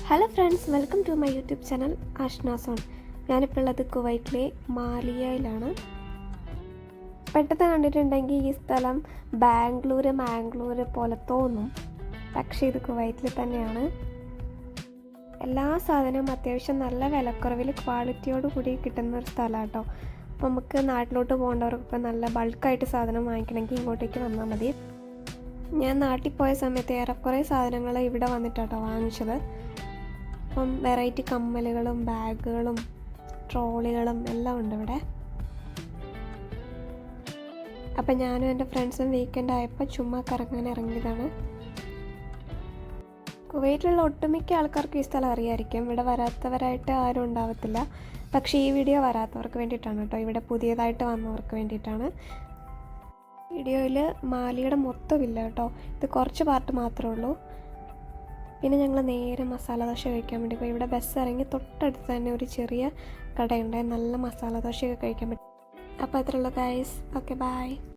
Hello friends, welcome to my YouTube channel Ashna zone. ഞാനിപ്പോൾ ഉള്ളത് കുവൈറ്റിലെ മാലിയയിലാണ്. പെട്ടെന്ന് കണ്ടിട്ടുണ്ടെങ്കിൽ ഈ സ്ഥലം മാംഗ്ലൂർ പോലെ തോന്നും, പക്ഷേ ഇത് കുവൈറ്റിൽ തന്നെയാണ്. എല്ലാ സാധനവും അത്യാവശ്യം നല്ല വിലക്കുറവിൽ ക്വാളിറ്റിയോട് കൂടി കിട്ടുന്ന ഒരു സ്ഥലമാണ് കേട്ടോ. അപ്പോൾ നമുക്ക് നാട്ടിലോട്ട് പോകേണ്ടവർക്കൊക്കെ നല്ല ബൾക്കായിട്ട് സാധനം വാങ്ങിക്കണമെങ്കിൽ ഇങ്ങോട്ടേക്ക് വന്നാൽ മതി. ഞാൻ നാട്ടിൽ പോയ സമയത്ത് ഏറെക്കുറെ സാധനങ്ങൾ ഇവിടെ വന്നിട്ടാട്ടോ വാങ്ങിച്ചത്. അപ്പം വെറൈറ്റി കമ്മലുകളും ബാഗുകളും ട്രോളികളും എല്ലാം ഉണ്ട് ഇവിടെ. അപ്പം ഞാനും എൻ്റെ ഫ്രണ്ട്സും വീക്കെൻഡ് ആയപ്പോൾ ചുമ്മാ കറങ്ങാൻ ഇറങ്ങിയതാണ്. കുവൈറ്റിലുള്ള ഒട്ടുമിക്ക ആൾക്കാർക്ക് ഈ സ്ഥലം അറിയാമായിരിക്കും. ഇവിടെ വരാത്തവരായിട്ട് ആരും ഉണ്ടാവത്തില്ല. പക്ഷേ ഈ വീഡിയോ വരാത്തവർക്ക് വേണ്ടിയിട്ടാണ് കേട്ടോ, ഇവിടെ പുതിയതായിട്ട് വന്നവർക്ക് വേണ്ടിയിട്ടാണ്. വീഡിയോയിൽ മാലിയുടെ മൊത്തമില്ല കേട്ടോ, ഇത് കുറച്ച് പാർട്ട് മാത്രമേ ഉള്ളൂ. പിന്നെ ഞങ്ങൾ നേരെ മസാല ദോശ കഴിക്കാൻ വേണ്ടി പോയി. ഇവിടെ ബസ് ഇറങ്ങി തൊട്ടടുത്ത് തന്നെ ഒരു ചെറിയ കടയുണ്ട്, നല്ല മസാല ദോശയൊക്കെ കഴിക്കാൻ പറ്റും. അപ്പോൾ അത്രയുള്ളൂ ഗൈസ്. Okay, by.